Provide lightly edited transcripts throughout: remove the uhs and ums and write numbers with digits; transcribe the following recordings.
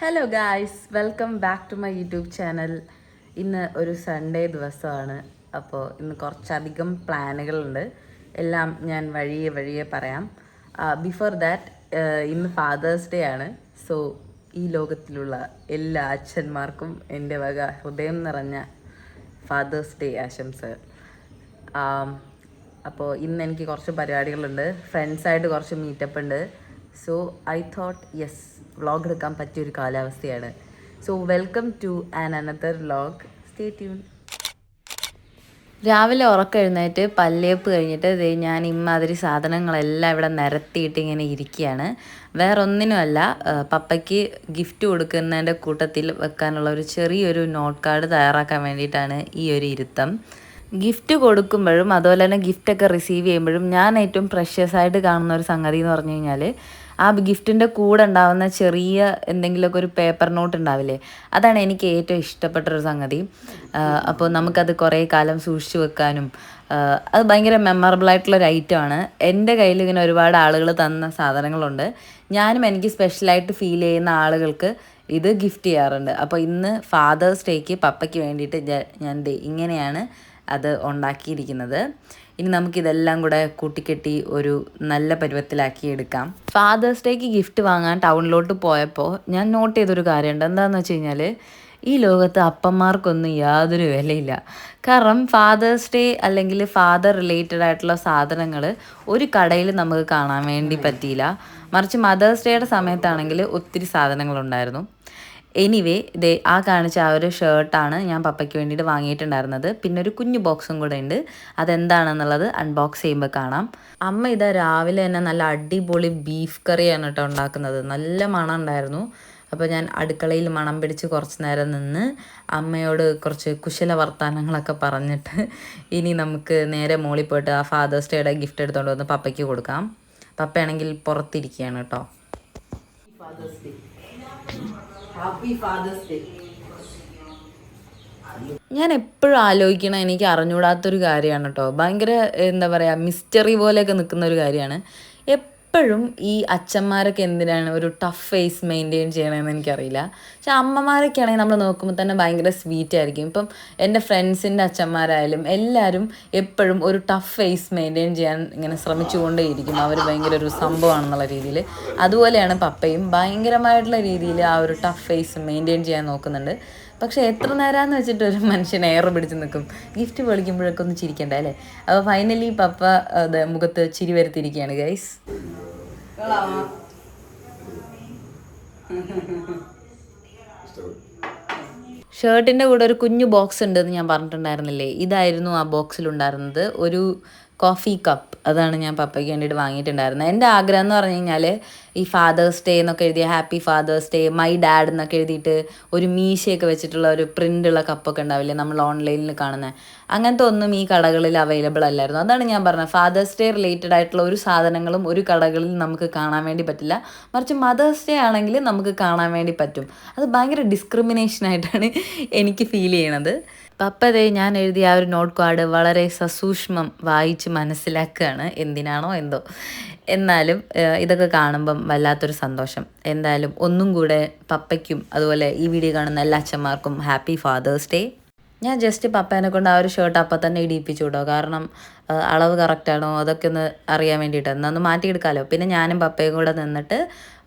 Hello guys, welcome back to my YouTube channel. ഇന്ന് ഒരു Sunday ദിവസമാണ്. അപ്പോൾ ഇന്ന് കുറച്ചധികം പ്ലാനുകളുണ്ട്. എല്ലാം ഞാൻ വഴിയെ വഴിയെ പറയാം. ബിഫോർ ദാറ്റ്, ഇന്ന് ഫാദേഴ്സ് ഡേ ആണ്. സോ ഈ ലോകത്തിലുള്ള എല്ലാ അച്ഛന്മാർക്കും എൻ്റെ വക ഹൃദയം നിറഞ്ഞ ഫാദേഴ്സ് ഡേ ആശംസകൾ. അപ്പോൾ ഇന്ന് എനിക്ക് കുറച്ച് പരിപാടികളുണ്ട്. ഫ്രണ്ട്സായിട്ട് കുറച്ച് മീറ്റപ്പ് ഉണ്ട്. So I thought yes, vlog എടുക്കാൻ പറ്റിയൊരു കാലാവസ്ഥയാണ്. So welcome to another vlog. Stay tune. രാവിലെ ഉറക്കെഴുന്നേറ്റ് പല്ലേപ്പ് കഴിഞ്ഞിട്ട് ഞാൻ ഇമ്മാതിരി സാധനങ്ങളെല്ലാം ഇവിടെ നിരത്തിയിട്ട് ഇങ്ങനെ ഇരിക്കുകയാണ്. വേറെ ഒന്നിനുമല്ല, പപ്പയ്ക്ക് ഗിഫ്റ്റ് കൊടുക്കുന്നതിൻ്റെ കൂട്ടത്തിൽ വെക്കാനുള്ള ഒരു ചെറിയൊരു നോട്ട് കാർഡ് തയ്യാറാക്കാൻ വേണ്ടിയിട്ടാണ് ഈ ഒരു ഇരുത്തം. ഗിഫ്റ്റ് കൊടുക്കുമ്പോഴും അതുപോലെ തന്നെ ഗിഫ്റ്റൊക്കെ റിസീവ് ചെയ്യുമ്പോഴും ഞാൻ ഏറ്റവും പ്രഷ്യസ് ആയിട്ട് കാണുന്ന ഒരു സംഗതി എന്ന് പറഞ്ഞു കഴിഞ്ഞാൽ, ആ ഗിഫ്റ്റിൻ്റെ കൂടെ ഉണ്ടാകുന്ന ചെറിയ എന്തെങ്കിലുമൊക്കെ ഒരു പേപ്പർ നോട്ട് ഉണ്ടാവില്ലേ, അതാണ് എനിക്ക് ഏറ്റവും ഇഷ്ടപ്പെട്ടൊരു സംഗതി. അപ്പോൾ നമുക്കത് കുറേ കാലം സൂക്ഷിച്ചു വെക്കാനും അത് ഭയങ്കര മെമ്മറബിൾ ആയിട്ടുള്ളൊരു ഐറ്റമാണ്. എൻ്റെ കയ്യിൽ ഇങ്ങനെ ഒരുപാട് ആളുകൾ തന്ന സാധനങ്ങളുണ്ട്. ഞാനും എനിക്ക് സ്പെഷ്യലായിട്ട് ഫീൽ ചെയ്യുന്ന ആളുകൾക്ക് ഇത് ഗിഫ്റ്റ് ചെയ്യാറുണ്ട്. അപ്പോൾ ഇന്ന് ഫാദേഴ്സ് ഡേക്ക് പപ്പയ്ക്ക് വേണ്ടിയിട്ട് ഞാൻ ഇങ്ങനെയാണ് അത് ഉണ്ടാക്കിയിരിക്കുന്നത്. ഇനി നമുക്കിതെല്ലാം കൂടെ കൂട്ടിക്കെട്ടി ഒരു നല്ല പരുവത്തിലാക്കി എടുക്കാം. ഫാദേഴ്സ് ഡേക്ക് ഗിഫ്റ്റ് വാങ്ങാൻ ടൗണിലോട്ട് പോയപ്പോൾ ഞാൻ നോട്ട് ചെയ്തൊരു കാര്യമുണ്ട്. എന്താണെന്ന് വെച്ച് കഴിഞ്ഞാൽ, ഈ ലോകത്ത് അപ്പന്മാർക്കൊന്നും യാതൊരു വിലയില്ല. കാരണം ഫാദേഴ്സ് ഡേ അല്ലെങ്കിൽ ഫാദർ റിലേറ്റഡ് ആയിട്ടുള്ള സാധനങ്ങൾ ഒരു കടയിൽ നമുക്ക് കാണാൻ വേണ്ടി പറ്റിയില്ല. മറിച്ച് മദേഴ്സ് ഡേയുടെ സമയത്താണെങ്കിൽ ഒത്തിരി സാധനങ്ങളുണ്ടായിരുന്നു. എനിവേ, ആ കാണിച്ച ആ ഒരു ഷർട്ടാണ് ഞാൻ പപ്പയ്ക്ക് വേണ്ടിയിട്ട് വാങ്ങിയിട്ടുണ്ടായിരുന്നത്. പിന്നെ ഒരു കുഞ്ഞു ബോക്സും കൂടെ ഉണ്ട്. അതെന്താണെന്നുള്ളത് അൺബോക്സ് ചെയ്യുമ്പോൾ കാണാം. അമ്മ ഇതാ രാവിലെ തന്നെ നല്ല അടിപൊളി ബീഫ് കറിയാണ് കേട്ടോ ഉണ്ടാക്കുന്നത്. നല്ല മണം ഉണ്ടായിരുന്നു. അപ്പോൾ ഞാൻ അടുക്കളയിൽ മണം പിടിച്ച് കുറച്ച് നേരം നിന്ന് അമ്മയോട് കുറച്ച് കുശല വർത്തമാനങ്ങളൊക്കെ പറഞ്ഞിട്ട് ഇനി നമുക്ക് നേരെ മോളിൽ പോയിട്ട് ആ ഫാദേഴ്സ് ഡേയുടെ ഗിഫ്റ്റ് എടുത്തുകൊണ്ട് വന്ന് പപ്പയ്ക്ക് കൊടുക്കാം. പപ്പയാണെങ്കിൽ പുറത്തിരിക്കുകയാണ് കേട്ടോ. Father's day, happy father's day. ഞാൻ എപ്പോഴും ആലോചിക്കണം, എനിക്ക് അറിഞ്ഞുകൂടാത്തൊരു കാര്യമാണ് കേട്ടോ. ഭയങ്കര എന്താ പറയുക, മിസ്റ്ററി പോലെയൊക്കെ നിൽക്കുന്ന ഒരു കാര്യമാണ്. എപ്പോഴും ഈ അച്ഛന്മാരൊക്കെ എന്തിനാണ് ഒരു ടഫ് ഫേസ് മെയിൻറ്റെയിൻ ചെയ്യണമെന്ന് എനിക്കറിയില്ല. പക്ഷെ അമ്മമാരൊക്കെ ആണെങ്കിൽ നമ്മൾ നോക്കുമ്പോൾ തന്നെ ഭയങ്കര സ്വീറ്റ് ആയിരിക്കും. ഇപ്പം എൻ്റെ ഫ്രണ്ട്സിൻ്റെ അച്ഛന്മാരായാലും എല്ലാവരും എപ്പോഴും ഒരു ടഫ് ഫേസ് മെയിൻറ്റെയിൻ ചെയ്യാൻ ഇങ്ങനെ ശ്രമിച്ചുകൊണ്ടേയിരിക്കും. അവർ ഭയങ്കര ഒരു സംഭവമാണെന്നുള്ള രീതിയിൽ. അതുപോലെയാണ് പപ്പയും ഭയങ്കരമായിട്ടുള്ള രീതിയിൽ ആ ഒരു ടഫ് ഫേസ് മെയിൻറ്റെയിൻ ചെയ്യാൻ നോക്കുന്നുണ്ട്. പക്ഷേ എത്ര നേരമെന്ന് വെച്ചിട്ട് ഒരു മനുഷ്യൻ എയർ പിടിച്ച് നിൽക്കും. ഗിഫ്റ്റ് പൊളിക്കുമ്പോഴൊക്കെ ഒന്ന് ചിരിക്കണ്ട അല്ലേ? അപ്പോൾ ഫൈനലി പപ്പ അത് മുഖത്ത് ചിരി വരുത്തിയിരിക്കുകയാണ് ഗൈസ്. ഷർട്ടിൻ്റെ കൂടെ ഒരു കുഞ്ഞു ബോക്സ് ഉണ്ടെന്ന് ഞാൻ പറഞ്ഞിട്ടുണ്ടായിരുന്നില്ലേ? ഇതായിരുന്നു ആ ബോക്സിലുണ്ടായിരുന്നത്. ഒരു കോഫി കപ്പ്. അതാണ് ഞാൻ പപ്പയ്ക്ക് വേണ്ടിയിട്ട് വാങ്ങിയിട്ടുണ്ടായിരുന്നത്. എൻ്റെ ആഗ്രഹം എന്ന് പറഞ്ഞു കഴിഞ്ഞാൽ, ഈ ഫാദേഴ്സ് ഡേ എന്നൊക്കെ എഴുതിയ happy father's day, my dad എന്നൊക്കെ എഴുതിയിട്ട് ഒരു മീശയൊക്കെ വെച്ചിട്ടുള്ള ഒരു പ്രിൻ്റുള്ള കപ്പൊക്കെ ഉണ്ടാവില്ലേ നമ്മൾ ഓൺലൈനിൽ കാണുന്നത്, അങ്ങനത്തെ ഒന്നും ഈ കടകളിൽ അവൈലബിൾ അല്ലായിരുന്നു. അതാണ് ഞാൻ പറഞ്ഞത്, ഫാദേഴ്സ് ഡേ റിലേറ്റഡ് ആയിട്ടുള്ള ഒരു സാധനങ്ങളും ഒരു കടകളിൽ നമുക്ക് കാണാൻ വേണ്ടി പറ്റില്ല. മറിച്ച് മദേഴ്സ് ഡേ ആണെങ്കിൽ നമുക്ക് കാണാൻ വേണ്ടി പറ്റും. അത് ഭയങ്കര ഡിസ്ക്രിമിനേഷനായിട്ടാണ് എനിക്ക് ഫീൽ ചെയ്യണത്. പപ്പതേ ഞാൻ എഴുതിയ ആ ഒരു നോട്ട് കാർഡ് വളരെ സസൂക്ഷ്മം വായിച്ച് മനസ്സിലാക്കുകയാണ്. എന്തിനാണോ എന്തോ. എന്നാലും ഇതൊക്കെ കാണുമ്പം വല്ലാത്തൊരു സന്തോഷം. എന്തായാലും ഒന്നും കൂടെ പപ്പയ്ക്കും അതുപോലെ ഈ വീഡിയോ കാണുന്ന എല്ലാ അച്ഛന്മാർക്കും ഹാപ്പി ഫാദേഴ്സ് ഡേ. ഞാൻ ജസ്റ്റ് പപ്പേനെ കൊണ്ട് ആ ഒരു ഷർട്ട് അപ്പം തന്നെ ഇടിയിപ്പിച്ചു വിട്ടോ. കാരണം അളവ് കറക്റ്റാണോ അതൊക്കെ ഒന്ന് അറിയാൻ വേണ്ടിയിട്ട് എന്നൊന്ന് മാറ്റിയെടുക്കാമല്ലോ. പിന്നെ ഞാനും പപ്പയും കൂടെ നിന്നിട്ട്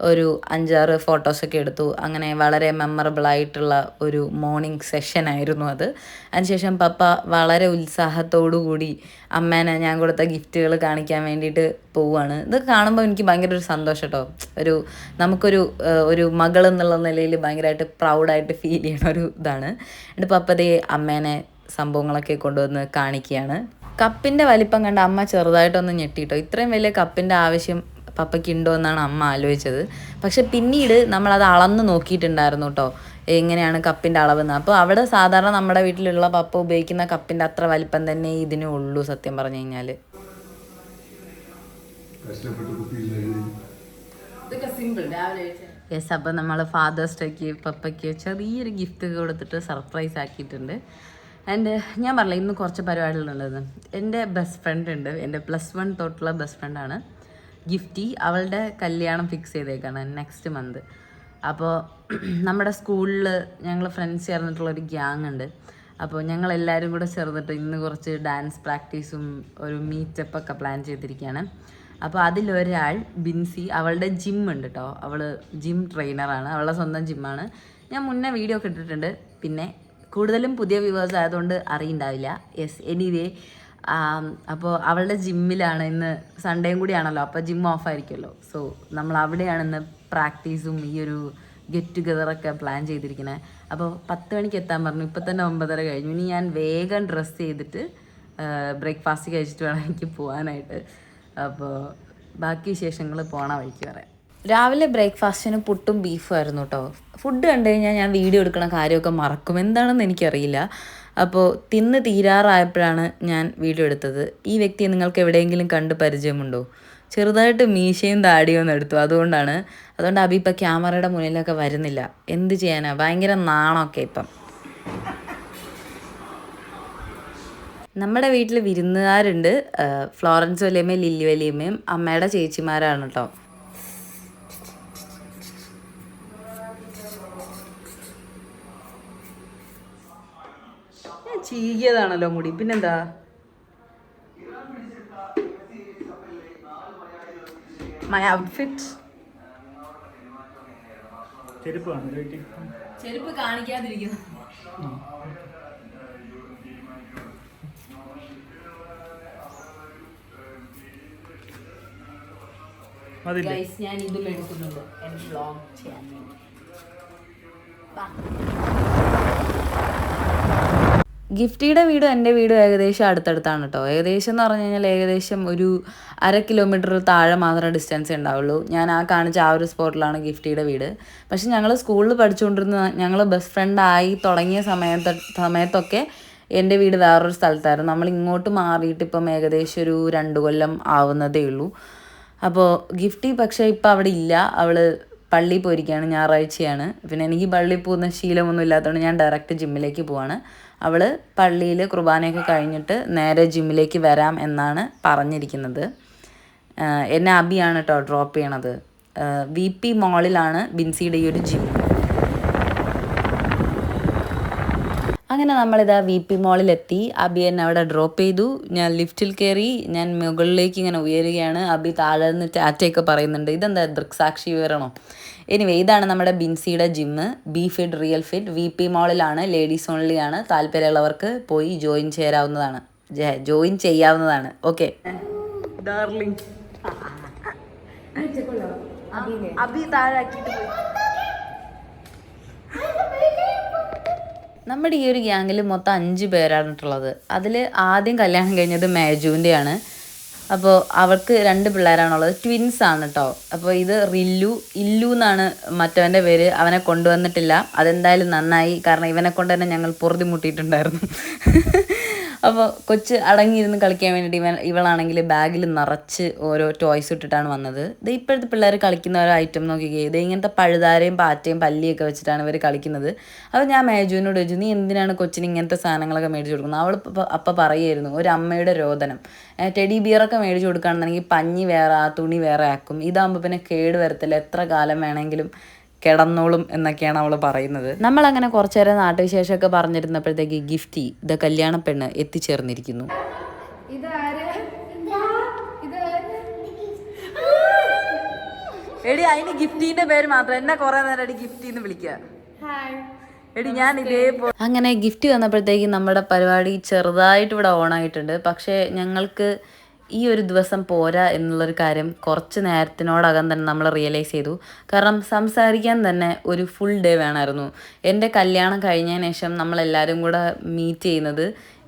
ഒരു 5-6 ഫോട്ടോസൊക്കെ എടുത്തു. അങ്ങനെ വളരെ മെമ്മറബിളായിട്ടുള്ള ഒരു മോർണിംഗ് സെഷനായിരുന്നു അത്. അതിനുശേഷം പപ്പ വളരെ ഉത്സാഹത്തോടു കൂടി അമ്മേനെ ഞാൻ കൊടുത്ത ഗിഫ്റ്റുകൾ കാണിക്കാൻ വേണ്ടിയിട്ട് പോവുകയാണ്. ഇത് കാണുമ്പോൾ എനിക്ക് ഭയങ്കര ഒരു സന്തോഷം കേട്ടോ. നമുക്കൊരു ഒരു മകൾ എന്നുള്ള നിലയിൽ ഭയങ്കരമായിട്ട് പ്രൗഡായിട്ട് ഫീൽ ചെയ്യണ ഒരു ഇതാണ്. എന്നിട്ട് പപ്പതേ അമ്മേനെ സംഭവങ്ങളൊക്കെ കൊണ്ടുവന്ന് കാണിക്കുകയാണ്. കപ്പിൻ്റെ വലിപ്പം കണ്ട് അമ്മ ചെറുതായിട്ടൊന്ന് ഞെട്ടിട്ടോ. ഇത്രയും വലിയ കപ്പിൻ്റെ ആവശ്യം പപ്പയ്ക്ക് ഉണ്ടോ എന്നാണ് അമ്മ ആലോചിച്ചത്. പക്ഷെ പിന്നീട് നമ്മളത് അളന്ന് നോക്കിയിട്ടുണ്ടായിരുന്നു കേട്ടോ, എങ്ങനെയാണ് കപ്പിൻ്റെ അളവെന്ന്. അപ്പോൾ അവിടെ സാധാരണ നമ്മുടെ വീട്ടിലുള്ള പപ്പ ഉപയോഗിക്കുന്ന കപ്പിൻ്റെ അത്ര വലിപ്പം തന്നെ ഇതിനേ ഉള്ളൂ സത്യം പറഞ്ഞു കഴിഞ്ഞാൽ. യെസ്, അപ്പോൾ നമ്മൾ ഫാദേഴ്സ് ഡേക്ക് പപ്പയ്ക്ക് ചെറിയൊരു ഗിഫ്റ്റ് കൊടുത്തിട്ട് സർപ്രൈസ് ആക്കിയിട്ടുണ്ട്. ആൻഡ് ഞാൻ പറഞ്ഞില്ല ഇന്ന് കുറച്ച് പരിപാടികളുണ്ടെന്ന്. എൻ്റെ ബെസ്റ്റ് ഫ്രണ്ട് ഉണ്ട്, എൻ്റെ +1 തൊട്ടുള്ള ബെസ്റ്റ് ഫ്രണ്ടാണ് ഗിഫ്റ്റി. അവളുടെ കല്യാണം ഫിക്സ് ചെയ്തേക്കാണ് നെക്സ്റ്റ് മന്ത്. അപ്പോൾ നമ്മുടെ സ്കൂളിൽ ഞങ്ങൾ ഫ്രണ്ട്സ് ചേർന്നിട്ടുള്ളൊരു ഗ്യാങ് ഉണ്ട്. അപ്പോൾ ഞങ്ങളെല്ലാവരും കൂടെ ചേർന്നിട്ട് ഇന്ന് കുറച്ച് ഡാൻസ് പ്രാക്ടീസും ഒരു മീറ്റപ്പൊക്കെ പ്ലാൻ ചെയ്തിരിക്കുകയാണ്. അപ്പോൾ അതിലൊരാൾ ബിൻസി, അവളുടെ ജിം ഉണ്ട് കേട്ടോ. അവൾ ജിം ട്രെയിനറാണ്, അവളുടെ സ്വന്തം ജിമ്മാണ്. ഞാൻ മുന്നേ വീഡിയോ ഒക്കെ ഇട്ടിട്ടുണ്ട്. പിന്നെ കൂടുതലും പുതിയ വ്യൂവേഴ്സ് ആയതുകൊണ്ട് അറിയുണ്ടാവില്ല. എനിവേ അപ്പോൾ അവളുടെ ജിമ്മിലാണ് ഇന്ന്. സൺഡേയും കൂടിയാണല്ലോ, അപ്പോൾ ജിം ഓഫ് ആയിരിക്കുമല്ലോ. സോ നമ്മൾ അവിടെയാണ് ഇന്ന് പ്രാക്ടീസും ഈ ഒരു ഗെറ്റ് ടുഗദറൊക്കെ പ്ലാൻ ചെയ്തിരിക്കുന്നത്. അപ്പോൾ 10 മണിക്ക് എത്താൻ പറഞ്ഞു. ഇപ്പം തന്നെ 9:30 കഴിഞ്ഞു. ഇനി ഞാൻ വേഗം ഡ്രസ്സ് ചെയ്തിട്ട് ബ്രേക്ക്ഫാസ്റ്റ് കഴിച്ചിട്ട് വേണം എനിക്ക് പോകാനായിട്ട്. അപ്പോൾ ബാക്കി വിശേഷങ്ങൾ പോണ വഴിക്ക് പറയാം. രാവിലെ ബ്രേക്ക്ഫാസ്റ്റിന് പുട്ടും ബീഫും ആയിരുന്നു കേട്ടോ. ഫുഡ് കണ്ടു കഴിഞ്ഞാൽ ഞാൻ വീഡിയോ എടുക്കണ കാര്യമൊക്കെ മറക്കും, എന്താണെന്ന് എനിക്കറിയില്ല. അപ്പോൾ തിന്ന് തീരാറായപ്പോഴാണ് ഞാൻ വീഡിയോ എടുത്തത്. ഈ വ്യക്തിയെ നിങ്ങൾക്ക് എവിടെയെങ്കിലും കണ്ട് പരിചയമുണ്ടോ? ചെറുതായിട്ട് മീശയും താടിയും ഒന്ന് എടുത്തു, അതുകൊണ്ട് അബി ഇപ്പം ക്യാമറയുടെ മുന്നിലൊക്കെ വരുന്നില്ല. എന്ത് ചെയ്യാനാ, ഭയങ്കര നാണമൊക്കെ ഇപ്പം. നമ്മുടെ വീട്ടിൽ വിരുന്നുകാരുണ്ട്. ഫ്ലോറൻസ് വലിയമ്മയും ലില്ലി വലിയമ്മയും അമ്മയുടെ ചേച്ചിമാരാണ് കേട്ടോ. ചീകിയതാണല്ലോ മുടി, പിന്നെന്താ? My outfit. ചെരുപ്പ് കാണിക്കാതിരിക്കുന്നു. ഞാൻ ഇതും എടുക്കുന്നുണ്ട് എൻ്റെ വ്ലോഗ് ചെയ്യാൻ വേണ്ടി. ഗിഫ്റ്റിയുടെ വീടും എൻ്റെ വീടും ഏകദേശം അടുത്തടുത്താണ് കേട്ടോ. ഏകദേശം എന്ന് പറഞ്ഞു കഴിഞ്ഞാൽ ഏകദേശം ഒരു 1/2 കിലോമീറ്റർ താഴെ മാത്രമേ ഡിസ്റ്റൻസ് ഉണ്ടാവുള്ളൂ. ഞാൻ കാണിച്ച ആ ഒരു സ്പോട്ടിലാണ് ഗിഫ്റ്റിയുടെ വീട്. പക്ഷെ ഞങ്ങൾ സ്കൂളിൽ പഠിച്ചുകൊണ്ടിരുന്ന, ഞങ്ങൾ ബെസ്റ്റ് ഫ്രണ്ടായി തുടങ്ങിയ സമയത്തൊക്കെ എൻ്റെ വീട് വേറൊരു സ്ഥലത്തായിരുന്നു. നമ്മൾ ഇങ്ങോട്ട് മാറിയിട്ട് ഇപ്പം ഏകദേശം ഒരു 2 കൊല്ലം ആവുന്നതേ ഉള്ളൂ. അപ്പോൾ ഗിഫ്റ്റി പക്ഷേ ഇപ്പം അവിടെ ഇല്ല. അവൾ പള്ളിയിൽ പോയിരിക്കുകയാണ്, ഞായറാഴ്ചയാണ്. പിന്നെ എനിക്ക് പള്ളിയിൽ പോകുന്ന ശീലമൊന്നും ഇല്ലാത്തതുകൊണ്ട് ഞാൻ ഡയറക്റ്റ് ജിമ്മിലേക്ക് പോവാണ്. അവൾ പള്ളിയിൽ കുർബാനയൊക്കെ കഴിഞ്ഞിട്ട് നേരെ ജിമ്മിലേക്ക് വരാം എന്നാണ് പറഞ്ഞിരിക്കുന്നത്. എന്നെ അബിയാണ് കേട്ടോ ഡ്രോപ്പ് ചെയ്യണത്. VP മോളിലാണ് ബിൻസിയുടെ ഈ ഒരു ജിം. അങ്ങനെ നമ്മളിതാ VP മോളിലെത്തി. അബി എന്നെ അവിടെ ഡ്രോപ്പ് ചെയ്തു. ഞാൻ ലിഫ്റ്റിൽ കയറി. ഞാൻ മുകളിലേക്ക് ഇങ്ങനെ ഉയരുകയാണ്. അബി താഴെ നിന്ന് ടാറ്റയൊക്കെ പറയുന്നുണ്ട്. ഇതെന്താ ദൃക്സാക്ഷി വിവരണോ? എനിവേ, ഇതാണ് നമ്മുടെ ബിൻസിയുടെ gym. Be fit real fit. VP മോളിലാണ്, ലേഡീസ് ഓൺലി ആണ്. താല്പര്യമുള്ളവർക്ക് പോയി ജോയിൻ ചെയ്യാവുന്നതാണ്. Okay darling. അബി താഴാക്കിയിട്ട് പോയി. നമ്മുടെ ഈ ഒരു ഗ്യാങ്ങിൽ മൊത്തം 5 പേരാണിട്ടുള്ളത്. അതിൽ ആദ്യം കല്യാണം കഴിഞ്ഞത് മേജുവിൻ്റെയാണ്. അപ്പോൾ അവൾക്ക് 2 പിള്ളേരാണുള്ളത്. ട്വിൻസ് ആണ് കേട്ടോ. അപ്പോൾ ഇത് ഇല്ലു എന്നാണ് മറ്റവൻ്റെ പേര്. അവനെ കൊണ്ടുവന്നിട്ടില്ല. അതെന്തായാലും നന്നായി, കാരണം ഇവനെ കൊണ്ട് തന്നെ ഞങ്ങൾ പൊറുതി മുട്ടിയിട്ടുണ്ടായിരുന്നു. അപ്പോൾ കൊച്ച് അടങ്ങിയിരുന്ന് കളിക്കാൻ വേണ്ടിയിട്ട് ഇവളാണെങ്കിൽ ബാഗിൽ നിറച്ച് ഓരോ ടോയ്സ് ഇട്ടിട്ടാണ് വന്നത്. ഇത് ഇപ്പോഴത്തെ പിള്ളേർ കളിക്കുന്ന ഓരോ ഐറ്റം നോക്കിക്കേ. ഇത് ഇങ്ങനത്തെ പഴുതാരയും പാറ്റയും പല്ലിയൊക്കെ വെച്ചിട്ടാണ് ഇവർ കളിക്കുന്നത്. അപ്പോൾ ഞാൻ മേജുവിനോട് ചോദിച്ചു, നീ എന്തിനാണ് കൊച്ചിന് ഇങ്ങനത്തെ സാധനങ്ങളൊക്കെ മേടിച്ച് കൊടുക്കുന്നത്? അവൾ അപ്പം പറയുമായിരുന്നു, ഒരു അമ്മയുടെ രോദനം. ടെഡി ബിയറൊക്കെ മേടിച്ച് കൊടുക്കുകയാണെന്നുണ്ടെങ്കിൽ പഞ്ഞി വേറെ, ആ തുണി വേറെ ആക്കും. ഇതാകുമ്പോൾ പിന്നെ കേട് വരത്തില്ല, എത്ര കാലം വേണമെങ്കിലും കിടന്നോളും എന്നൊക്കെയാണ് അവൾ പറയുന്നത്. നമ്മളങ്ങനെ കുറച്ചു നേരം നാട്ടുവിശേഷമൊക്കെ പറഞ്ഞിരുന്നപ്പോഴത്തേക്ക് ഗിഫ്റ്റി ദ കല്യാണ പെണ്ണ് എത്തിച്ചേർന്നിരിക്കുന്നു. എടി അതിന് ഗിഫ്റ്റിന്റെ പേര് മാത്രം, എന്നെ കുറെ നേരം അടി ഗിഫ്റ്റിന്ന് വിളിക്കുക. എടി ഞാൻ ഇതേപോലെ. അങ്ങനെ ഗിഫ്റ്റ് വന്നപ്പോഴത്തേക്ക് നമ്മുടെ പരിപാടി ചെറുതായിട്ട് ഇവിടെ ഓണായിട്ടുണ്ട്. പക്ഷേ ഞങ്ങൾക്ക് ഈ ഒരു ദിവസം പോരാ എന്നുള്ളൊരു കാര്യം കുറച്ച് നേരത്തിനോടകം തന്നെ നമ്മൾ റിയലൈസ് ചെയ്തു. കാരണം സംസാരിക്കാൻ തന്നെ ഒരു ഫുൾ ഡേ വേണമായിരുന്നു. എൻ്റെ കല്യാണം കഴിഞ്ഞതിന് ശേഷം നമ്മളെല്ലാവരും കൂടെ മീറ്റ് ചെയ്യുന്നത്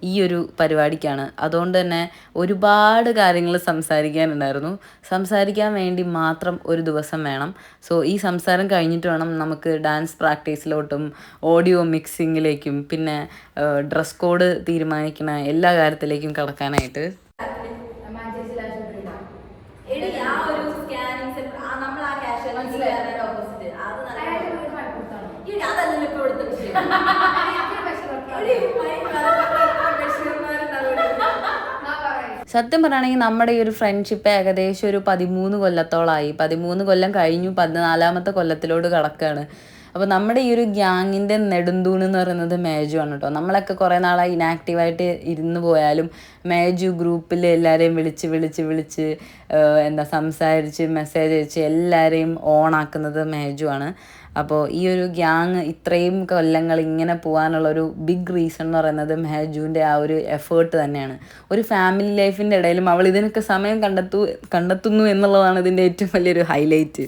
ഈ ഒരു പരിപാടിക്കാണ്. അതുകൊണ്ട് തന്നെ ഒരുപാട് കാര്യങ്ങൾ സംസാരിക്കാനുണ്ടായിരുന്നു. സംസാരിക്കാൻ വേണ്ടി മാത്രം ഒരു ദിവസം വേണം. സോ ഈ സംസാരം കഴിഞ്ഞിട്ട് വേണം നമുക്ക് ഡാൻസ് പ്രാക്ടീസിലോട്ടും ഓഡിയോ മിക്സിങ്ങിലേക്കും പിന്നെ ഡ്രസ് കോഡ് തീരുമാനിക്കുന്ന എല്ലാ കാര്യത്തിലേക്കും കടക്കാനായിട്ട്. സത്യം പറയുകയാണെങ്കിൽ നമ്മുടെ ഈ ഒരു ഫ്രണ്ട്ഷിപ്പ് ഏകദേശം ഒരു 13 കൊല്ലത്തോളമായി. 13 കൊല്ലം കഴിഞ്ഞു, 14ാമത്തെ കൊല്ലത്തിലോട്ട് കടക്കുകയാണ്. അപ്പോൾ നമ്മുടെ ഈ ഒരു ഗ്യാങ്ങിൻ്റെ നെടുന്തൂണ് എന്ന് പറയുന്നത് മേജു ആണ് കേട്ടോ. നമ്മളൊക്കെ കുറേ നാളായി ഇനാക്റ്റീവായിട്ട് ഇരുന്ന് പോയാലും മേജു ഗ്രൂപ്പിൽ എല്ലാവരെയും വിളിച്ച് എന്താ സംസാരിച്ച് മെസ്സേജ് അയച്ച് എല്ലാവരെയും ഓണാക്കുന്നത് മേജു ആണ്. അപ്പോൾ ഈ ഒരു ഗ്യാങ് ഇത്രയും കൊല്ലങ്ങൾ ഇങ്ങനെ പോകാനുള്ളൊരു ബിഗ് റീസൺ എന്ന് പറയുന്നത് മേജുവിൻ്റെ ആ ഒരു എഫേർട്ട് തന്നെയാണ്. ഒരു ഫാമിലി ലൈഫിൻ്റെ ഇടയിലും അവൾ ഇതിനൊക്കെ സമയം കണ്ടെത്തുന്നു എന്നുള്ളതാണ് ഇതിൻ്റെ ഏറ്റവും വലിയൊരു ഹൈലൈറ്റ്.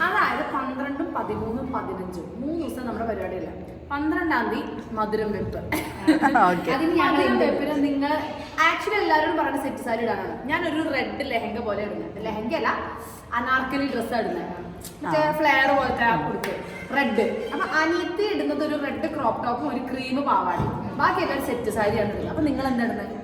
അതായത് 12, 13, 15 3 ദിവസം നമ്മുടെ പരിപാടിയല്ല. 12-ാം തീയതി മധുരം വെപ്പ്. അതിന് മധുരം വെപ്പിന് നിങ്ങൾ ആക്ച്വലി എല്ലാവരോടും പറയുന്ന സെറ്റ് സാരി ഇടാനാണ്. ഞാനൊരു റെഡ് ലെഹങ്ക പോലെ ഇടുന്നത്. ലെഹങ്ക അല്ല, അനാർക്കലി ഡ്രസ്സാണ് ഇടുന്നത്. മറ്റേ ഫ്ലെയർ പോലത്തെ കൊടുത്ത് റെഡ്. അപ്പൊ അനിയത്തി ഇടുന്നത് ഒരു റെഡ് ക്രോപ്പ് ടോപ്പും ഒരു ക്രീം പാവാടി. ബാക്കി എല്ലാവരും സെറ്റ് സാരിയാണ് ഇടുന്നത്. അപ്പൊ നിങ്ങൾ എന്താ ഇടുന്നത്?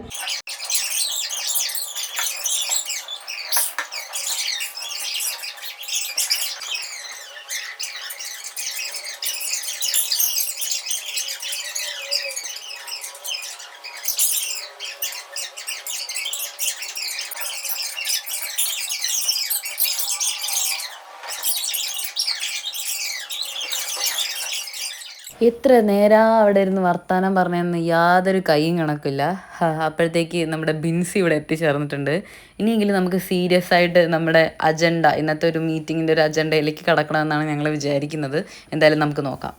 എത്ര നേരം അവിടെ ഇരുന്ന് വർത്താനം പറഞ്ഞതെന്ന് യാതൊരു കൈയും കണക്കില്ല. അപ്പോഴത്തേക്ക് നമ്മുടെ ബിൻസി ഇവിടെ എത്തിച്ചേർന്നിട്ടുണ്ട്. ഇനിയെങ്കിലും നമുക്ക് സീരിയസ് ആയിട്ട് നമ്മുടെ അജണ്ട, ഇന്നത്തെ ഒരു മീറ്റിങ്ങിൻ്റെ ഒരു അജണ്ടയിലേക്ക് കടക്കണമെന്നാണ് ഞങ്ങൾ വിചാരിക്കുന്നത്. എന്തായാലും നമുക്ക് നോക്കാം.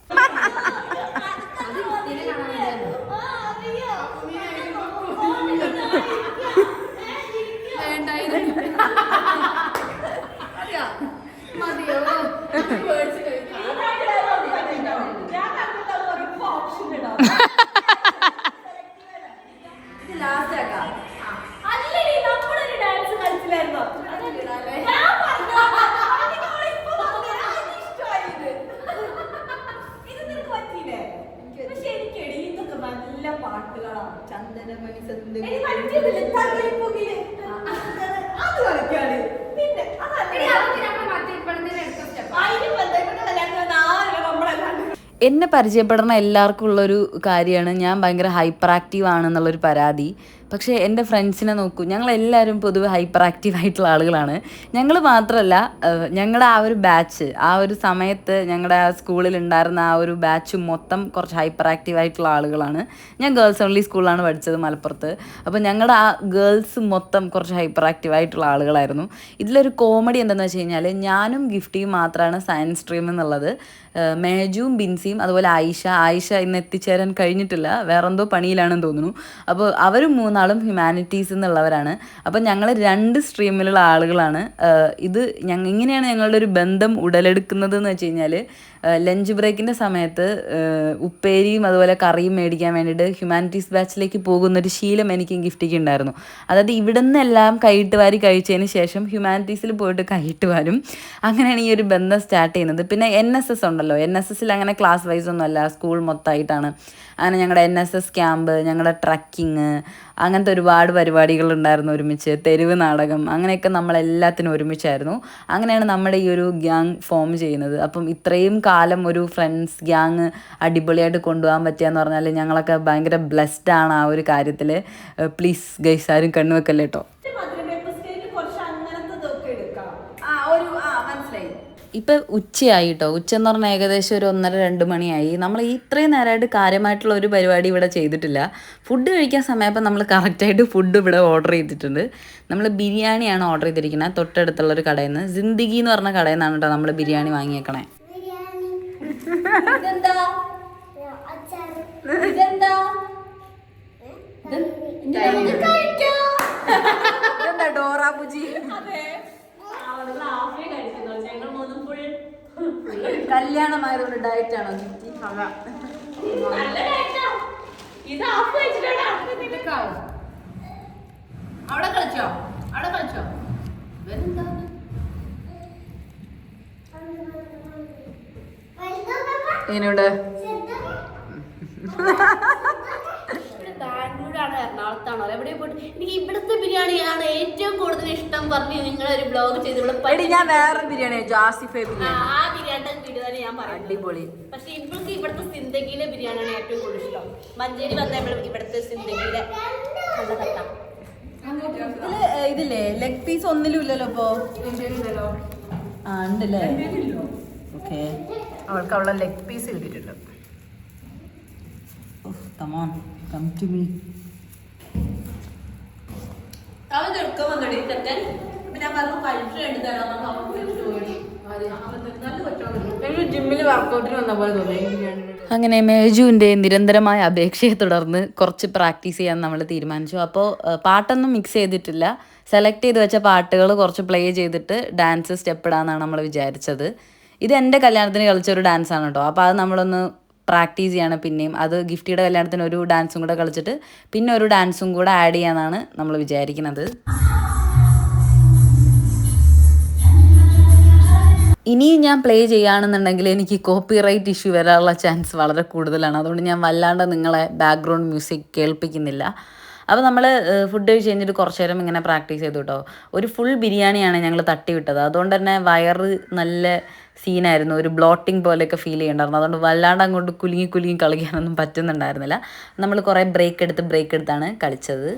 എന്നെ പരിചയപ്പെടുന്ന എല്ലാവർക്കും ഉള്ളൊരു കാര്യമാണ് ഞാൻ ഭയങ്കര ഹൈപ്പർ ആക്റ്റീവ് ആണെന്നുള്ളൊരു പരാതി. പക്ഷേ എൻ്റെ ഫ്രണ്ട്സിനെ നോക്കൂ, ഞങ്ങളെല്ലാവരും പൊതുവെ ഹൈപ്പർ ആക്റ്റീവ് ആയിട്ടുള്ള ആളുകളാണ്. ഞങ്ങൾ മാത്രമല്ല, ഞങ്ങളുടെ ആ ഒരു ബാച്ച്, ആ ഒരു സമയത്ത് ഞങ്ങളുടെ ആ സ്കൂളിൽ ഉണ്ടായിരുന്ന ആ ഒരു ബാച്ച് മൊത്തം കുറച്ച് ഹൈപ്പർ ആക്റ്റീവ് ആയിട്ടുള്ള ആളുകളാണ്. ഞാൻ ഗേൾസ് ഓൺലി സ്കൂളിലാണ് പഠിച്ചത്, മലപ്പുറത്ത്. അപ്പോൾ ഞങ്ങളുടെ ആ ഗേൾസ് മൊത്തം കുറച്ച് ഹൈപ്പർ ആക്റ്റീവ് ആയിട്ടുള്ള ആളുകളായിരുന്നു. ഇതിലൊരു കോമഡി എന്താണെന്ന് വെച്ച് കഴിഞ്ഞാൽ ഞാനും ഗിഫ്റ്റിയും മാത്രമാണ് സയൻസ് സ്ട്രീം എന്നുള്ളത്. മേജുവും ബിൻസിയും അതുപോലെ ആയിഷ ഇന്ന് എത്തിച്ചേരാൻ കഴിഞ്ഞിട്ടില്ല, വേറെന്തോ പണിയിലാണെന്ന് തോന്നുന്നു. അപ്പോൾ അവരും 3 ഹ്യൂമാനിറ്റീസ് എന്നുള്ളവരാണ്. അപ്പം ഞങ്ങൾ 2 സ്ട്രീമിലുള്ള ആളുകളാണ്. ഇങ്ങനെയാണ് ഞങ്ങളുടെ ഒരു ബന്ധം ഉടലെടുക്കുന്നത് എന്ന് വെച്ച് കഴിഞ്ഞാൽ, ലഞ്ച് ബ്രേക്കിൻ്റെ സമയത്ത് ഉപ്പേരിയും അതുപോലെ കറിയും മേടിക്കാൻ വേണ്ടിയിട്ട് ഹ്യൂമാനിറ്റീസ് ബാച്ചിലേക്ക് പോകുന്നൊരു ശീലം എനിക്കും ഗിഫ്റ്റിക്ക് ഉണ്ടായിരുന്നു. അതായത് ഇവിടെ നിന്നെല്ലാം കൈയിട്ട് വാരി കഴിച്ചതിന് ശേഷം ഹ്യൂമാനിറ്റീസിൽ പോയിട്ട് കൈയിട്ട് വാരും. അങ്ങനെയാണ് ഈ ഒരു ബന്ധം സ്റ്റാർട്ട് ചെയ്യുന്നത്. പിന്നെ NSS ഉണ്ടല്ലോ, NSSൽ അങ്ങനെ ക്ലാസ് വൈസ് ഒന്നുമല്ല, സ്കൂൾ മൊത്തമായിട്ടാണ്. അങ്ങനെ ഞങ്ങളുടെ NSS ക്യാമ്പ്, ഞങ്ങളുടെ ട്രക്കിങ്, അങ്ങനത്തെ ഒരുപാട് പരിപാടികളുണ്ടായിരുന്നു ഒരുമിച്ച്. തെരുവ് നാടകം, അങ്ങനെയൊക്കെ നമ്മളെല്ലാത്തിനും ഒരുമിച്ചായിരുന്നു. അങ്ങനെയാണ് നമ്മുടെ ഈ ഒരു ഗ്യാങ് ഫോം ചെയ്യുന്നത്. അപ്പം ഇത്രയും കാലം ഒരു ഫ്രണ്ട്സ് ഗ്യാങ് അടിപൊളിയായിട്ട് കൊണ്ടുപോകാൻ പറ്റുകയെന്ന് പറഞ്ഞാൽ ഞങ്ങളൊക്കെ ഭയങ്കര ബ്ലെസ്ഡ് ആണ് ആ ഒരു കാര്യത്തിൽ. പ്ലീസ് ഗൈസ്, ആരും കണ്ണുവെക്കല്ലേ കേട്ടോ. ഇപ്പം ഉച്ചയായി കേട്ടോ. ഉച്ച എന്ന് പറഞ്ഞാൽ ഏകദേശം ഒരു 1:30-2 മണിയായി. നമ്മൾ ഇത്രയും നേരമായിട്ട് കാര്യമായിട്ടുള്ള ഒരു പരിപാടി ഇവിടെ ചെയ്തിട്ടില്ല. ഫുഡ് കഴിക്കാൻ സമയപ്പോൾ നമ്മൾ കറക്റ്റായിട്ട് ഫുഡ് ഇവിടെ ഓർഡർ ചെയ്തിട്ടുണ്ട്. നമ്മൾ ബിരിയാണിയാണ് ഓർഡർ ചെയ്തിരിക്കുന്നത് തൊട്ടടുത്തുള്ളൊരു കടയിൽ നിന്ന്. സിന്ദഗി എന്ന് പറഞ്ഞ കടയിൽ നിന്നാണ് കേട്ടോ നമ്മൾ ബിരിയാണി വാങ്ങിയേക്കണേ. ഡോറ ബുജി കല്യാണമായതുകൊണ്ട് ഡയറ്റ് ആണോ? അവിടെ കളിച്ചോ? എങ്ങനെയുണ്ട്? ബാംഗ്ലൂരാണ് എറണാകുളത്താണോ എവിടെ പോയിട്ട് എനിക്ക് ഇവിടുത്തെ ബിരിയാണിയാണ് ഏറ്റവും കൂടുതൽ ഇഷ്ടം പറഞ്ഞ് നിങ്ങളൊരു ബ്ലോഗ് ചെയ്ത് ഞാൻ വേറെ ബിരിയാണി ആസിഫെ ആ ബിരിയാണിയുടെ വീഡിയോ ഞാൻ പറയാം അടിപൊളി. പക്ഷെ ഇവൾക്ക് ഇവിടുത്തെ സിന്ദഗിയിലെ ബിരിയാണിയാണ് ഏറ്റവും കൂടുതൽ ഇഷ്ടം. മഞ്ചേരി വന്ന ഇവിടുത്തെ സിന്ദഗിയിലെ കള്ളത്തട്ട ഇതില്ലേ ലെഗ് പീസ് ഒന്നിലും ഇല്ലല്ലോ ഇപ്പോ. ആ ഉണ്ടല്ലേ. ഓക്കെ, അവൾക്ക് അവളുടെ ലെഗ് പീസ് കിട്ടിയിട്ടുണ്ട്. come on, come to me. അവൻ എടുക്കാൻ വന്നോടി തെറ്റൻ. പിന്നെ പറഞ്ഞു കഴിച്ചു കണ്ടു തരാം. ജിമ്മില് വർക്കൗട്ടിന് വന്ന പോലെ തോന്നി. അങ്ങനെ മേജുവിൻ്റെ നിരന്തരമായ അപേക്ഷയെ തുടർന്ന് കുറച്ച് പ്രാക്ടീസ് ചെയ്യാൻ നമ്മൾ തീരുമാനിച്ചു. അപ്പോൾ പാട്ടൊന്നും മിക്സ് ചെയ്തിട്ടില്ല. സെലക്ട് ചെയ്ത് വെച്ച പാട്ടുകൾ കുറച്ച് പ്ലേ ചെയ്തിട്ട് ഡാൻസ് സ്റ്റെപ്പ് ഇടാമെന്നാണ് നമ്മൾ വിചാരിച്ചത്. ഇത് എൻ്റെ കല്യാണത്തിന് കളിച്ചൊരു ഡാൻസാണ് കേട്ടോ. അപ്പോൾ അത് നമ്മളൊന്ന് പ്രാക്ടീസ് ചെയ്യാണ് പിന്നെയും. അത് ഗിഫ്റ്റിയുടെ കല്യാണത്തിന് ഒരു ഡാൻസും കൂടെ കളിച്ചിട്ട് പിന്നെ ഒരു ഡാൻസും കൂടെ ആഡ് ചെയ്യാമെന്നാണ് നമ്മൾ വിചാരിക്കുന്നത്. ഇനിയും ഞാൻ പ്ലേ ചെയ്യുകയാണെന്നുണ്ടെങ്കിൽ എനിക്ക് കോപ്പിറൈറ്റ് ഇഷ്യൂ വരാനുള്ള ചാൻസ് വളരെ കൂടുതലാണ്. അതുകൊണ്ട് ഞാൻ വല്ലാണ്ട് നിങ്ങളെ ബാക്ക്ഗ്രൗണ്ട് മ്യൂസിക് കേൾപ്പിക്കുന്നില്ല. അപ്പോൾ നമ്മൾ ഫുഡ് കഴിച്ച് കഴിഞ്ഞിട്ട് കുറച്ച് നേരം ഇങ്ങനെ പ്രാക്ടീസ് ചെയ്തു കേട്ടോ. ഒരു ഫുൾ ബിരിയാണിയാണ് ഞങ്ങൾ തട്ടിവിട്ടത്. അതുകൊണ്ട് തന്നെ വയറ് നല്ല സീനായിരുന്നു. ഒരു ബ്ലോട്ടിങ് പോലെയൊക്കെ ഫീൽ ചെയ്യണ്ടായിരുന്നു. അതുകൊണ്ട് വല്ലാണ്ട് അങ്ങോട്ട് കുലുങ്ങി കളിക്കാനൊന്നും പറ്റുന്നുണ്ടായിരുന്നില്ല. നമ്മൾ കുറേ ബ്രേക്ക് എടുത്താണ് കളിച്ചത്.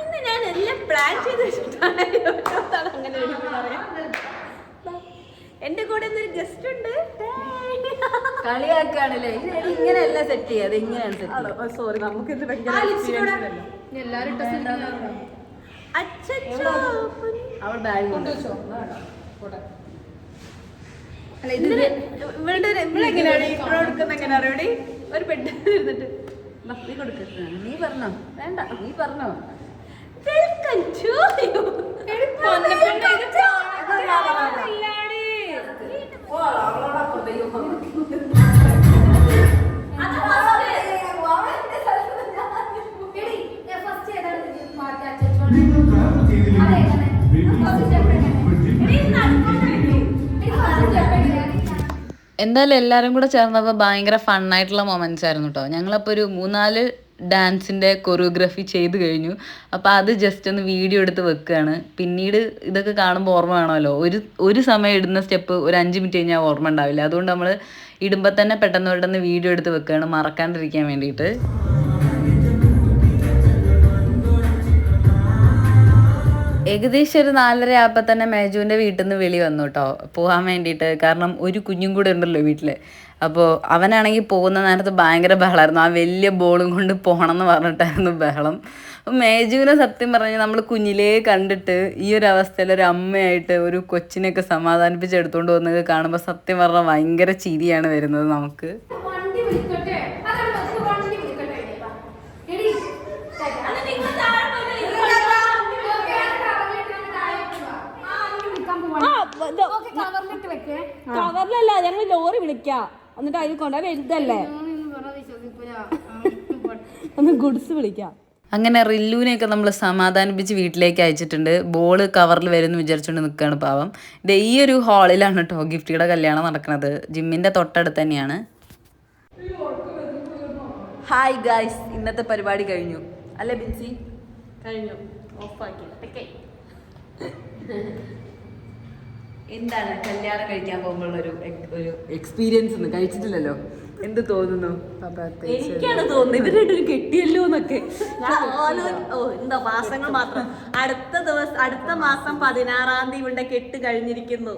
ഇന്ന് ഞാൻ എല്ലാം പ്ലാൻ ചെയ്ത് വെച്ചിട്ടാണ് അങ്ങനെ പറയാം. എന്റെ കൂടെ ഇന്നൊരു ഗസ്റ്റ് ഉണ്ട്. കളിയാക്കാണല്ലേ. ഇങ്ങനെയല്ല സെറ്റ് ചെയ്യാതെ ഇങ്ങനെയാണ്. സോറി, നമുക്ക് അവൾ ബാഗ് ഒരു ബെഡ് ഇരുന്നിട്ട് നീ പറഞ്ഞോ? വേണ്ട, നീ പറഞ്ഞോ? വെൽക്കം ടു എന്തായാലും എല്ലാവരും കൂടെ ചേർന്നപ്പോൾ ഭയങ്കര ഫണ്ണായിട്ടുള്ള മൊമെൻറ്റ്സ് ആയിരുന്നു കേട്ടോ. ഞങ്ങളപ്പോൾ ഒരു 3-4 ഡാൻസിൻ്റെ കൊറിയോഗ്രാഫി ചെയ്ത് കഴിഞ്ഞു. അപ്പോൾ അത് ജസ്റ്റ് ഒന്ന് വീഡിയോ എടുത്ത് വെക്കുകയാണ്. പിന്നീട് ഇതൊക്കെ കാണുമ്പോൾ ഓർമ്മ വേണമല്ലോ. ഒരു സമയം ഇടുന്ന സ്റ്റെപ്പ് ഒരു 5 മിനിറ്റ് കഴിഞ്ഞാൽ ഓർമ്മ ഉണ്ടാവില്ല. അതുകൊണ്ട് നമ്മൾ ഇടുമ്പോൾ തന്നെ പെട്ടെന്ന് വീഡിയോ എടുത്ത് വെക്കുകയാണ്, മറക്കാണ്ടിരിക്കാൻ വേണ്ടിയിട്ട്. ഏകദേശം ഒരു 4:30 ആയപ്പോൾ തന്നെ മേജുവിൻ്റെ വീട്ടിൽ നിന്ന് വിളി വന്നു കേട്ടോ, പോകാൻ വേണ്ടിയിട്ട്. കാരണം ഒരു കുഞ്ഞും കൂടെ ഉണ്ടല്ലോ വീട്ടിൽ. അപ്പോൾ അവനാണെങ്കിൽ പോകുന്ന നേരത്ത് ഭയങ്കര ബഹളമായിരുന്നു. ആ വലിയ ബോളും കൊണ്ട് പോകണം എന്ന് പറഞ്ഞിട്ടായിരുന്നു ബഹളം. മേജുവിനെ സത്യം പറഞ്ഞാൽ നമ്മൾ കുഞ്ഞിലേ കണ്ടിട്ട് ഈ ഒരു അവസ്ഥയിൽ ഒരു അമ്മയായിട്ട് ഒരു കൊച്ചിനെയൊക്കെ സമാധാനിപ്പിച്ച് എടുത്തുകൊണ്ട് പോകുന്നത് കാണുമ്പോൾ സത്യം പറഞ്ഞാൽ ഭയങ്കര ചിരിയാണ് വരുന്നത് നമുക്ക്. കവറിലല്ല, ഞങ്ങൾ ലോറി വിളിക്കാം. എന്നിട്ട് അതിൽ കൊണ്ടാ വലുതല്ലേ, ഒന്ന് ഗുഡ്സ് വിളിക്കാം. അങ്ങനെ റില്ലുവിനെയൊക്കെ നമ്മൾ സമാധാനിപ്പിച്ച് വീട്ടിലേക്ക് അയച്ചിട്ടുണ്ട്. ബോൾ കവറിൽ വരുമെന്ന് വിചാരിച്ചുകൊണ്ട് നിൽക്കുകയാണ് പാവം. ഇത് ഈ ഒരു ഹാളിലാണ് കേട്ടോ ഗിഫ്റ്റിയുടെ കല്യാണം നടക്കുന്നത്. ജിമ്മിൻ്റെ തൊട്ടടുത്ത് തന്നെയാണ്. ഹായ് ഗായ്സ്, ഇന്നത്തെ പരിപാടി കഴിഞ്ഞു അല്ലേ ബിൻസി? കഴിഞ്ഞു, ഓഫാക്കി. എന്താണ് കല്യാണം കഴിക്കാൻ പോകുമ്പോൾ ഒരു എക്സ്പീരിയൻസ്? ഒന്നും കഴിച്ചിട്ടില്ലല്ലോ. എന്ത് തോന്നുന്നു? എനിക്കാണ് തോന്നുന്നത് ഇവര് രണ്ടുപേരും കെട്ടിയല്ലോ എന്നൊക്കെ. എന്താ മാസങ്ങൾ മാത്രം. അടുത്ത മാസം 16-ാം തീയതി ഇവിടെ കെട്ട് കഴിഞ്ഞിരിക്കുന്നു.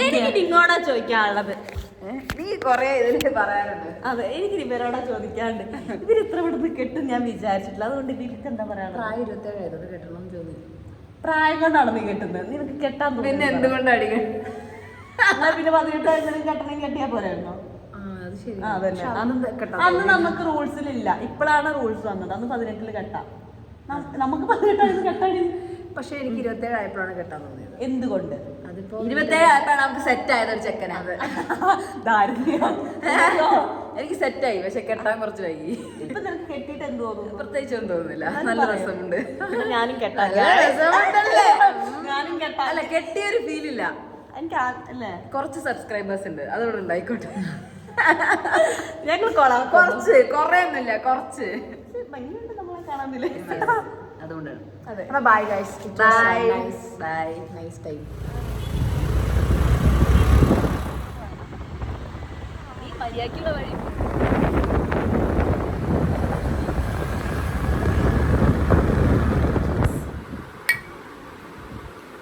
എനിക്ക് നിങ്ങളോടാ ചോദിക്കാനുള്ളത്. നീ കൊറേ ഇതില് പറയാനുണ്ട്. അതെ, എനിക്ക് ഇവരോടാ ചോദിക്കാണ്ട്. ഇവര് ഇത്ര ഇവിടുന്ന് കെട്ടും ഞാൻ വിചാരിച്ചിട്ടില്ല. അതുകൊണ്ട് ഇവർക്ക് എന്താ പറയാനുള്ളത്? പ്രായം 27 ആയതുകൊണ്ട് കെട്ടണം തോന്നി. പ്രായം കൊണ്ടാണ് നീ കെട്ടുന്നത്. നിനക്ക് കെട്ടാൻ പിന്നെ എന്തുകൊണ്ടാണ് പിന്നെ 18 വയസ്സിലും കെട്ടണം കെട്ടിയാ പോരായിരുന്നോ? അന്ന് നമുക്ക് റൂൾസിലില്ല. ഇപ്പോഴാണ് റൂൾസ് വന്നത്. അന്ന് 18 കെട്ടാം. നമുക്ക് 18 കെട്ടാടി. പക്ഷെ എനിക്ക് 27 ആയപ്പോഴാണ് കെട്ടാൻ തോന്നിയത്. എന്തുകൊണ്ട്? അതിപ്പോ 27 ആയപ്പോഴാണ് നമുക്ക് സെറ്റ് ആയത് ഒരു ചെക്കനാ. എനിക്ക് സെറ്റായി, പക്ഷെ കെട്ടാൻ കുറച്ച് വൈകി. ഇപ്പൊ നിനക്ക് കെട്ടിയിട്ട് എന്ത് തോന്നുന്നു? പ്രത്യേകിച്ച് ഒന്നും തോന്നുന്നില്ല. നല്ല രസമുണ്ട്. ഞാനും കെട്ടാ. ഞാനും കെട്ടാ. അല്ല, കെട്ടിയൊരു ഫീലില്ല. എനിക്ക് അല്ലേ കുറച്ച് സബ്സ്ക്രൈബേഴ്സ് ഉണ്ട്, അതോടെ ഉണ്ടായിക്കോട്ടെ. ഞങ്ങൾ കൊള്ളാം. കുറച്ച്, കൊറേ ഒന്നുമില്ല, കുറച്ച് ഭംഗിയുണ്ട് നമ്മളെ കാണാനില്ലേ, അതുകൊണ്ടാണ്. അതെ. Bye guys. Bye bye. Nice time. ഈ മര്യാദക്കുള്ള വഴി